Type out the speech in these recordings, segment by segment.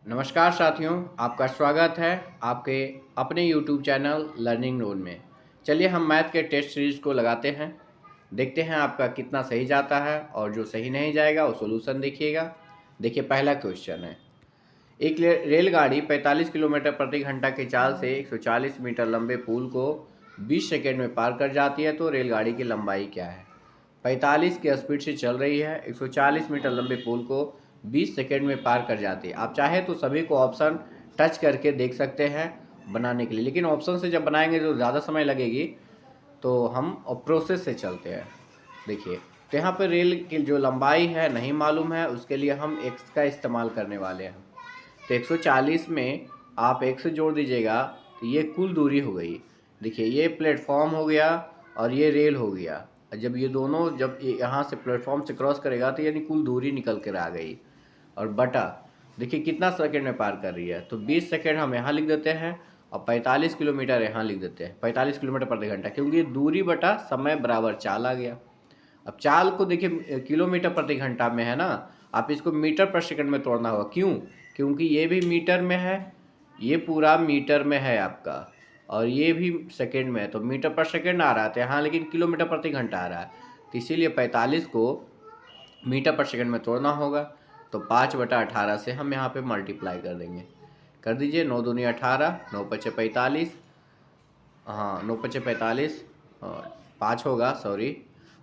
नमस्कार साथियों, आपका स्वागत है आपके अपने YouTube चैनल लर्निंग नोड में। चलिए हम मैथ के टेस्ट सीरीज़ को लगाते हैं, देखते हैं आपका कितना सही जाता है और जो सही नहीं जाएगा वो सॉल्यूशन देखिएगा। देखिए पहला क्वेश्चन है, एक रेलगाड़ी 45 किलोमीटर प्रति घंटा की चाल से 140 मीटर लंबे पुल को 20 सेकेंड में पार कर जाती है, तो रेलगाड़ी की लंबाई क्या है। 45 की स्पीड से चल रही है, 140 मीटर लंबे पुल को 20 सेकेंड में पार कर जाती है। आप चाहे तो सभी को ऑप्शन टच करके देख सकते हैं बनाने के लिए, लेकिन ऑप्शन से जब बनाएंगे तो ज़्यादा समय लगेगी, तो हम प्रोसेस से चलते हैं। देखिए तो यहाँ पर रेल की जो लंबाई है नहीं मालूम है, उसके लिए हम एक्स का इस्तेमाल करने वाले हैं। तो 140 में आप एक्स जोड़ दीजिएगा तो ये कुल दूरी हो गई। देखिए ये प्लेटफॉर्म हो गया और ये रेल हो गया। जब ये दोनों जब यहाँ से प्लेटफॉर्म से क्रॉस करेगा तो यानी कुल दूरी निकल कर आ गई। और बटा देखिए कितना सेकंड में पार कर रही है, तो 20 सेकंड हम यहाँ लिख देते हैं और 45 किलोमीटर यहाँ लिख देते हैं, 45 किलोमीटर प्रति घंटा, क्योंकि दूरी बटा समय बराबर चाल आ गया। अब चाल को देखिए किलोमीटर प्रति घंटा में है ना, आप इसको मीटर पर सेकंड में तोड़ना होगा। क्यों? क्योंकि ये भी मीटर में है, ये पूरा मीटर में है आपका, और ये भी सेकंड में है, तो मीटर पर सेकंड आ रहा था यहाँ, लेकिन किलोमीटर प्रति घंटा आ रहा है, तो इसीलिए 45 को मीटर पर सेकंड में तोड़ना होगा। तो 5/18 से हम यहाँ पे मल्टीप्लाई कर देंगे। कर दीजिए, 9 दूनी 18, 9 पचे 45, हाँ 9 पचे 45 और 5 होगा, सॉरी,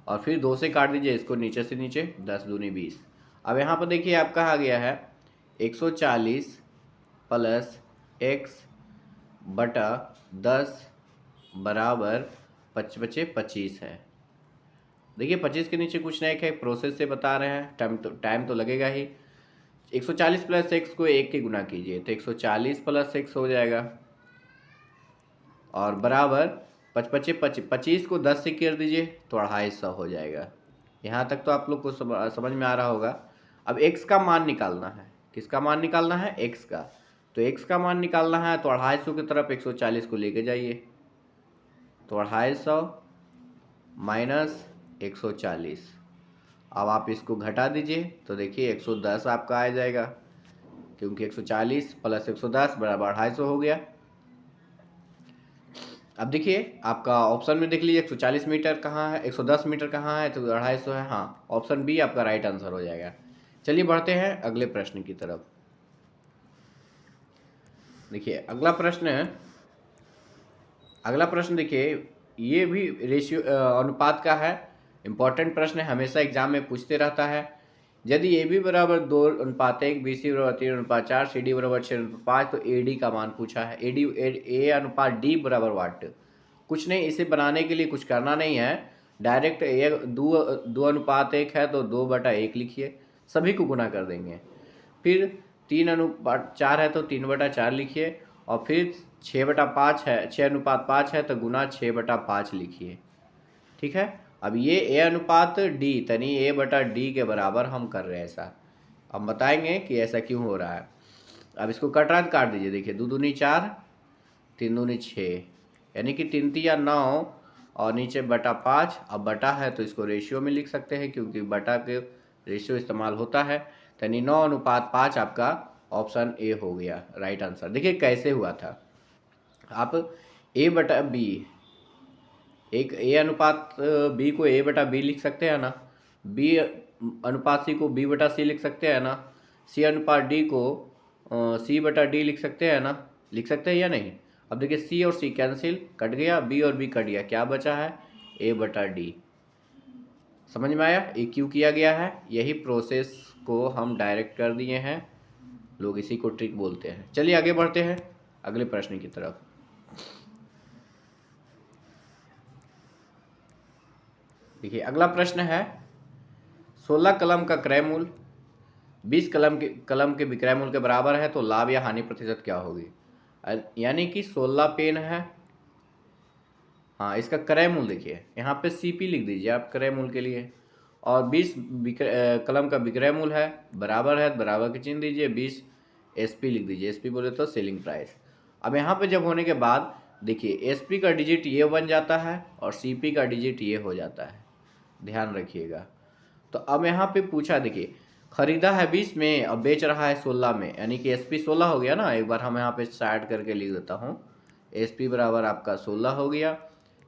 और फिर 2 से काट दीजिए इसको नीचे से नीचे, 10 दूनी 20। अब यहाँ पर देखिए आपका आ गया है 140 प्लस एक्स बटा 10 बराबर 5/25 है। देखिए 25 के नीचे कुछ नहीं है, प्रोसेस से बता रहे हैं, टाइम तो लगेगा ही। 140 प्लस एक्स को 1 के गुना कीजिए तो 140 प्लस एक्स हो जाएगा, और बराबर 25 को 10 से कर दीजिए तो 250 हो जाएगा। यहाँ तक तो आप लोग को समझ में आ रहा होगा। अब x का मान निकालना है, किसका मान निकालना है? x का। तो x का मान निकालना है तो 250 की तरफ 140 को लेके जाइए, तो 250 माइनस 140। अब आप इसको घटा दीजिए तो देखिए 110 आपका आ जाएगा, क्योंकि 140 प्लस 110 बराबर 250 हो गया। अब देखिए आपका ऑप्शन में देख लीजिए 140 मीटर कहाँ है, 110 मीटर कहाँ है, तो 250 है। हाँ, ऑप्शन बी आपका राइट आंसर हो जाएगा। चलिए बढ़ते हैं अगले प्रश्न की तरफ। देखिए अगला प्रश्न देखिए, ये भी रेशियो अनुपात का है, इम्पॉर्टेंट प्रश्न है, हमेशा एग्जाम में पूछते रहता है। यदि ए बी बराबर 2:1, बी सी बराबर 3:4, सी डी बराबर 6:5, तो ए डी का मान पूछा है। ए अनुपात डी बराबर वाट। कुछ नहीं, इसे बनाने के लिए कुछ करना नहीं है, डायरेक्ट 2:1 है तो 2/1 लिखिए, सभी को गुना कर देंगे। फिर 3:4 है तो 3/4 लिखिए, और फिर 6/5 है, 6:5 है तो गुना 6/5 लिखिए। ठीक है। अब ये ए अनुपात डी, तनी ए बटा डी के बराबर हम कर रहे हैं ऐसा। हम बताएंगे कि ऐसा क्यों हो रहा है। अब इसको कट काट दीजिए। देखिए 2 दूनी 4, 3 दूनी 6, यानी कि 3 तिया 9 और नीचे बटा 5। अब बटा है तो इसको रेशियो में लिख सकते हैं, क्योंकि बटा के रेशियो इस्तेमाल होता है। यानी 9:5 आपका ऑप्शन ए हो गया राइट आंसर। देखिए कैसे हुआ था, आप ए बटा बी, एक ए अनुपात बी को ए बटा बी लिख सकते हैं ना, बी अनुपात सी को बी बटा सी लिख सकते हैं ना, सी अनुपात डी को सी बटा डी लिख सकते हैं ना, लिख सकते हैं या नहीं। अब देखिए सी और सी कैंसिल, कट गया, बी और बी कट गया, क्या बचा है? ए बटा डी। समझ में आया ये क्यों किया गया है? यही प्रोसेस को हम डायरेक्ट कर दिए हैं, लोग इसी को ट्रिक बोलते हैं। चलिए आगे बढ़ते हैं अगले प्रश्न की तरफ। देखिए अगला प्रश्न है, 16 कलम का क्रय मूल्य 20 कलम के विक्रय मूल्य के बराबर है, तो लाभ या हानि प्रतिशत क्या होगी? यानी कि 16 पेन है, हाँ इसका क्रय मूल्य देखिए, यहाँ पे सीपी लिख दीजिए आप क्रय मूल्य के लिए, और 20 कलम का विक्रय मूल्य है, बराबर है, बराबर के चिन्ह दीजिए, 20 एसपी लिख दीजिए, एसपी बोले तो सेलिंग प्राइस। अब यहाँ पे जब होने के बाद देखिए एसपी का डिजिट ये बन जाता है और सीपी का डिजिट ये हो जाता है, ध्यान रखिएगा। तो अब यहाँ पे पूछा, देखिए खरीदा है 20 में और बेच रहा है 16 में, यानी कि एसपी 16 हो गया ना। एक बार हम यहाँ पे ऐड करके लिख देता हूँ। एसपी बराबर आपका 16 हो गया,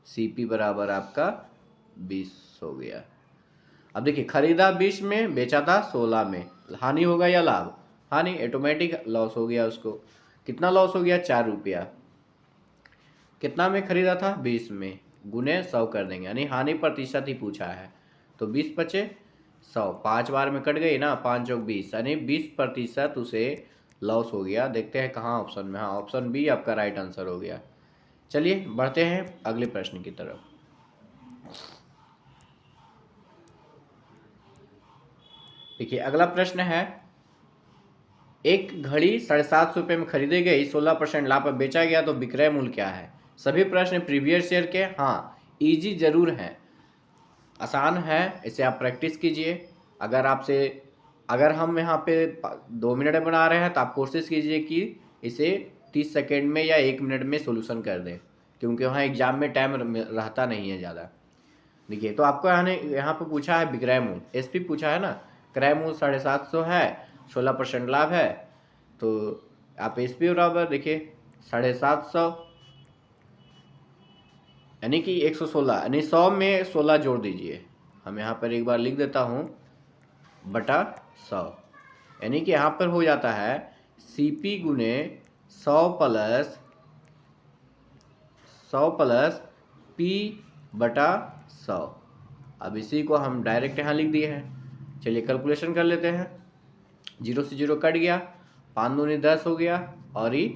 सीपी बराबर आपका 20 हो गया। अब देखिए, खरीदा 20 में, बेचा था 16 में, हानि होगा या लाभ? हानि, ऑटोमेटिक लॉस हो गया उसको। कितना लॉस हो गया? 4 रुपया। कितना में खरीदा था? 20 में, गुने 100 कर देंगे, यानी हानि प्रतिशत ही पूछा है। तो 20 बचे 100, 5 बार में कट गई ना, 5 चौक 20, यानी 20% उसे लॉस हो गया। देखते हैं कहाँ ऑप्शन में। हाँ, ऑप्शन बी आपका राइट आंसर हो गया। चलिए बढ़ते हैं अगले प्रश्न की तरफ। देखिए अगला प्रश्न है, एक घड़ी 750 में खरीदी गई, 16% लाभ पर बेचा गया, तो विक्रय मूल्य क्या है? सभी प्रश्न प्रीवियस ईयर के। हाँ, इजी जरूर हैं, आसान है, इसे आप प्रैक्टिस कीजिए। अगर हम यहाँ पे 2 मिनट में बना रहे हैं तो आप कोशिश कीजिए कि इसे 30 सेकेंड में या 1 मिनट में सोल्यूशन कर दें, क्योंकि वहाँ एग्जाम में टाइम रहता नहीं है ज़्यादा। देखिए, तो आपको यहाँ पे पूछा है विक्रय मूल्य, एसपी पूछा है ना। क्रय मूल्य 750 है, 16% लाभ है, तो आप एसपी बराबर देखिए 750 यानी कि 116, यानी 100 में 16 जोड़ दीजिए। हम यहाँ पर एक बार लिख देता हूँ, बटा 100, यानी कि यहाँ पर हो जाता है सीपी गुने 100 प्लस पी बटा 100। अब इसी को हम डायरेक्ट यहाँ लिख दिए हैं। चलिए कैलकुलेशन कर लेते हैं। 0 से 0 कट गया, 5 दूनी 10 हो गया, और ये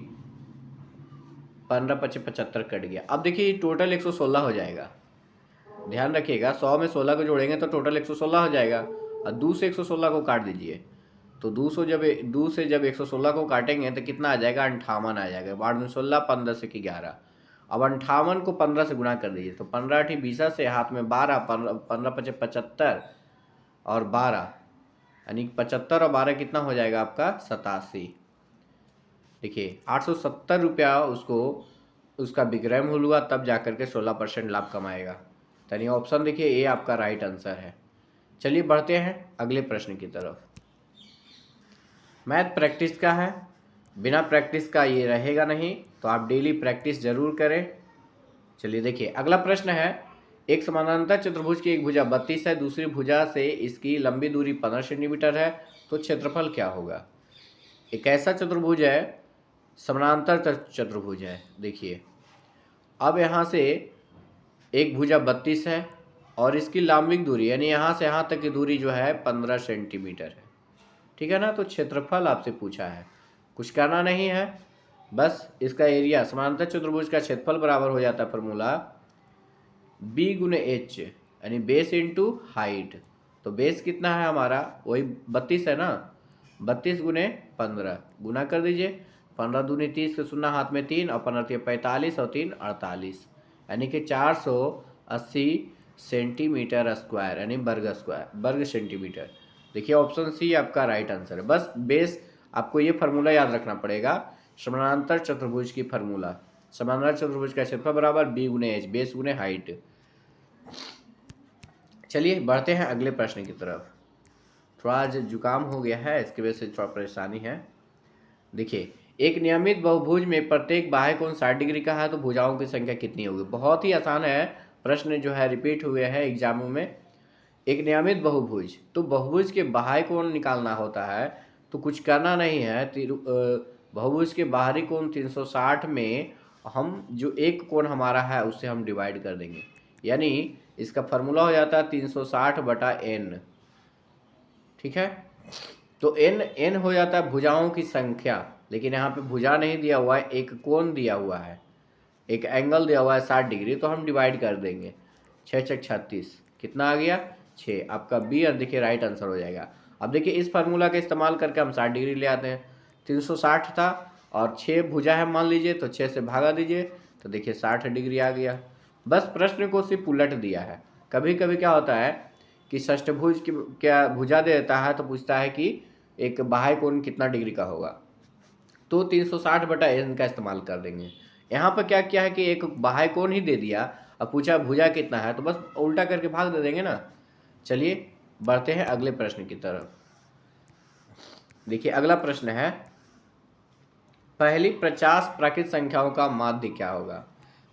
15 25 75 कट गया। अब देखिए टोटल 116 हो जाएगा। ध्यान रखिएगा, 100 में 16 को जोड़ेंगे तो टोटल 116 हो जाएगा, और 2 से 116 को काट दीजिए। तो 2 से जब 116 को काटेंगे तो कितना आ जाएगा? 58 आ जाएगा। 8 में 16, 15 से 11। अब 58 को 15 से गुणा कर दीजिए, तो 15 ठी 20 से हाथ में 12, 15 पचे 75 और 12, यानी 75 और 12 कितना हो जाएगा आपका? 87। देखिए 870 रुपया उसका विक्रय मूल्य हुआ, तब जाकर के 16% लाभ कमाएगा। यानी ऑप्शन देखिए ए आपका राइट आंसर है। चलिए बढ़ते हैं अगले प्रश्न की तरफ। मैथ प्रैक्टिस का है, बिना प्रैक्टिस का ये रहेगा नहीं, तो आप डेली प्रैक्टिस जरूर करें। चलिए देखिए अगला प्रश्न है, एक समानांतर चतुर्भुज की एक भुजा 32 है, दूसरी भुजा से इसकी लंबी दूरी 15 सेंटीमीटर है, तो क्षेत्रफल क्या होगा? एक ऐसा चतुर्भुज है, समानांतर चतुर्भुज है। देखिए अब यहाँ से एक भुजा 32 है और इसकी लंबिक दूरी, यानी यहाँ से यहाँ तक की दूरी जो है 15 सेंटीमीटर है, ठीक है ना। तो क्षेत्रफल आपसे पूछा है, कुछ करना नहीं है, बस इसका एरिया, समानांतर चतुर्भुज का क्षेत्रफल बराबर हो जाता है फॉर्मूला बी गुने एच, यानी बेस इंटू हाइट। तो बेस कितना है हमारा? वही 32 है ना, 32 गुने 15 गुना कर दीजिए। 15 दूनी 30 के शून्य हाथ में 3, और 15 45 और 3 48, यानी कि 480 सेंटीमीटर स्क्वायर, यानी वर्ग सेंटीमीटर। देखिए ऑप्शन सी आपका राइट आंसर है। बस बेस आपको ये फार्मूला याद रखना पड़ेगा, समानांतर चतुर्भुज की फार्मूला। समानांतर चतुर्भुज का क्षेत्रफल बराबर बी गुने एच, बेस गुने हाइट। चलिए बढ़ते हैं अगले प्रश्न की तरफ। थोड़ा आज जुकाम हो गया है, इसकी वजह से थोड़ा परेशानी है। देखिए एक नियमित बहुभुज में प्रत्येक बाह्य कोण 60 डिग्री का है, तो भुजाओं की संख्या कितनी होगी? बहुत ही आसान है, प्रश्न जो है रिपीट हुए हैं एग्जामों में। एक नियमित बहुभुज, तो बहुभुज के बाह्य कोण निकालना होता है, तो कुछ करना नहीं है। बहुभुज के बाहरी कोण 360 में हम जो एक कोण हमारा है उससे हम डिवाइड कर देंगे, यानी इसका फॉर्मूला हो जाता है 360 बटा n, ठीक है। तो n हो जाता है भुजाओं की संख्या, लेकिन यहाँ पे भुजा नहीं दिया हुआ है, एक कोण दिया हुआ है, एक एंगल दिया हुआ है 60 डिग्री, तो हम डिवाइड कर देंगे। 6 6 36, कितना आ गया? 6। आपका बी और देखिए राइट आंसर हो जाएगा। अब देखिए इस फार्मूला का इस्तेमाल करके हम 60 डिग्री ले आते हैं। 360 था और 6 भुजा है मान लीजिए, तो 6 से भागा दीजिए, तो देखिए 60 डिग्री आ गया। बस प्रश्न को सिर्फ उलट दिया है। कभी कभी क्या होता है कि षष्ठभुज की क्या भुजा दे देता है, तो पूछता है कि एक बाह्य कोण कितना डिग्री का होगा, तो 360 बटा n का इस्तेमाल कर देंगे। यहाँ पर क्या किया है कि एक बाह्य कोण ही दे दिया, अब पूछा भुजा कितना है, तो बस उल्टा करके भाग दे देंगे ना। चलिए बढ़ते हैं अगले प्रश्न की तरफ। देखिए अगला प्रश्न है, पहली 50 प्राकृत संख्याओं का माध्य क्या होगा।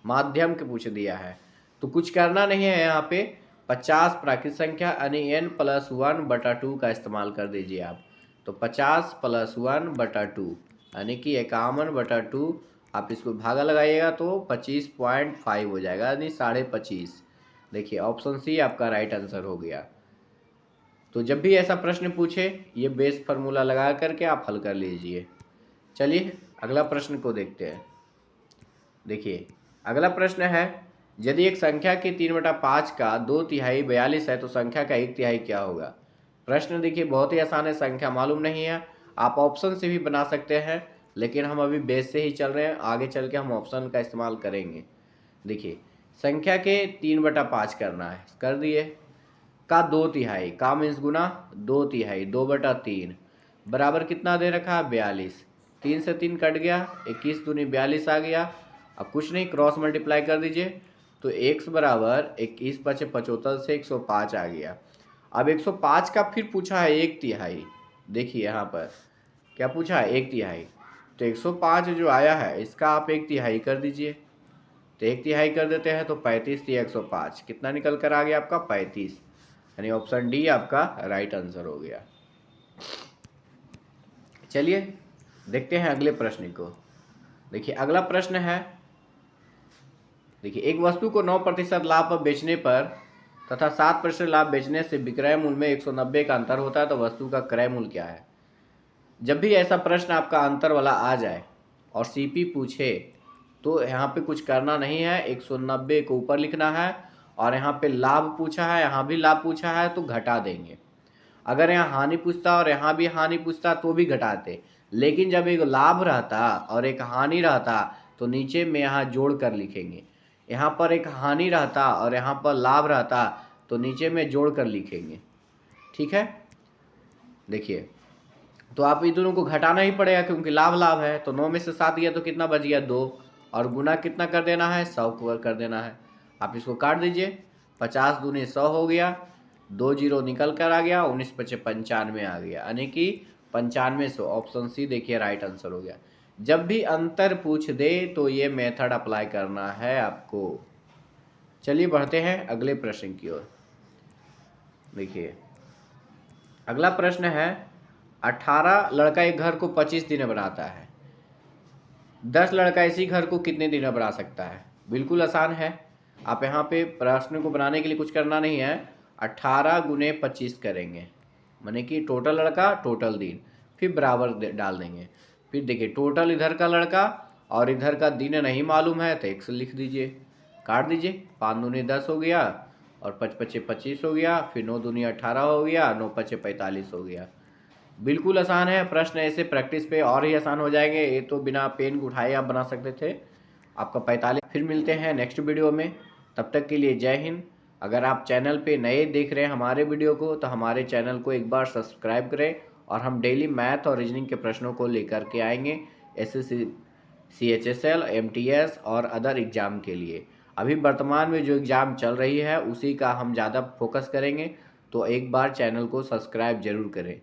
माध्यम के पूछ दिया है, तो कुछ करना नहीं है। यहाँ पे 50 प्राकृत संख्या यानी n+1/2 का इस्तेमाल कर दीजिए आप। तो 50 + 1/2 यानी कि 51/2, आप इसको भागा लगाइएगा तो 25.5 हो जाएगा, यानी 25.5। देखिए ऑप्शन सी आपका राइट आंसर हो गया। तो जब भी ऐसा प्रश्न पूछे ये बेस फार्मूला लगा करके आप हल कर लीजिए। चलिए अगला प्रश्न को देखते हैं। देखिए अगला प्रश्न है, यदि एक संख्या के 3/5 का 2/3 42 है तो संख्या का 1/3 क्या होगा। प्रश्न देखिए बहुत ही आसान है, संख्या मालूम नहीं है, आप ऑप्शन से भी बना सकते हैं, लेकिन हम अभी बेस से ही चल रहे हैं, आगे चल के हम ऑप्शन का इस्तेमाल करेंगे। देखिए संख्या के 3/5 करना है, कर दिए। का 2/3 का मीन्स गुना 2/3 2/3 बराबर कितना दे रखा है 42। 3 से 3 कट गया, 21 दूनी 42 आ गया। अब कुछ नहीं, क्रॉस मल्टीप्लाई कर दीजिए तो x बराबर 21 × 75 से 105 आ गया। अब 105 का फिर पूछा है 1/3। देखिए यहाँ पर क्या पूछा है 1/3, तो 105 जो आया है इसका आप 1/3 कर दीजिए। तो 1/3 कर देते हैं तो 35 × 105 कितना निकल कर आ गया आपका 35, यानी ऑप्शन डी आपका राइट आंसर हो गया। चलिए देखते हैं अगले प्रश्न को। देखिए अगला प्रश्न है, देखिए एक वस्तु को 9% लाभ पर बेचने पर तथा 7% लाभ बेचने से विक्रय मूल्य में 190 का अंतर होता है, तो वस्तु का क्रय मूल्य क्या है। जब भी ऐसा प्रश्न आपका अंतर वाला आ जाए और सीपी पूछे तो यहाँ पे कुछ करना नहीं है, 190 को ऊपर लिखना है, और यहाँ पे लाभ पूछा है, यहाँ भी लाभ पूछा है तो घटा देंगे। अगर यहाँ हानि पूछता और यहाँ भी हानि पूछता तो भी घटाते, लेकिन जब एक लाभ रहता और एक हानि रहता तो नीचे में यहाँ जोड़ कर लिखेंगे। यहाँ पर एक हानि रहता और यहाँ पर लाभ रहता तो नीचे में जोड़ कर लिखेंगे। ठीक है, देखिए तो आप इन दोनों को घटाना ही पड़ेगा क्योंकि लाभ लाभ है। तो 9 में से 7 गया तो कितना बच गया 2, और गुना कितना कर देना है 100 कर देना है। आप इसको काट दीजिए, 50 दूनी 100 हो गया, 2 जीरो निकल कर आ गया, 19 × 5 = 95 आ गया, यानी कि 9500। ऑप्शन सी देखिए राइट आंसर हो गया। जब भी अंतर पूछ दे तो ये मेथड अप्लाई करना है आपको। चलिए बढ़ते हैं अगले प्रश्न की ओर। देखिए अगला प्रश्न है, 18 लड़का एक घर को 25 दिन में बनाता है, 10 लड़का इसी घर को कितने दिन में बना सकता है। बिल्कुल आसान है, आप यहाँ पे प्रश्न को बनाने के लिए कुछ करना नहीं है, 18 × 25 करेंगे, माने कि टोटल लड़का टोटल दिन, फिर बराबर डाल देंगे। फिर देखिए टोटल इधर का लड़का और इधर का दिन नहीं मालूम है तो 1 लिख दीजिए, काट दीजिए, 5 दूनी 10 हो गया और 5 × 5 = 25 हो गया, फिर 9 दूनी 18 हो गया, 9 × 5 = 45 हो गया। बिल्कुल आसान है, प्रश्न ऐसे प्रैक्टिस पे और ही आसान हो जाएंगे। ये तो बिना पेन को उठाए आप बना सकते थे। आपका 45। फिर मिलते हैं नेक्स्ट वीडियो में, तब तक के लिए जय हिंद। अगर आप चैनल पे नए देख रहे हैं हमारे वीडियो को तो हमारे चैनल को एक बार सब्सक्राइब करें, और हम डेली मैथ और रीजनिंग के प्रश्नों को लेकर के आएंगे SSC CHSL MTS और अदर एग्ज़ाम के लिए। अभी वर्तमान में जो एग्ज़ाम चल रही है उसी का हम ज़्यादा फोकस करेंगे, तो एक बार चैनल को सब्सक्राइब ज़रूर करें।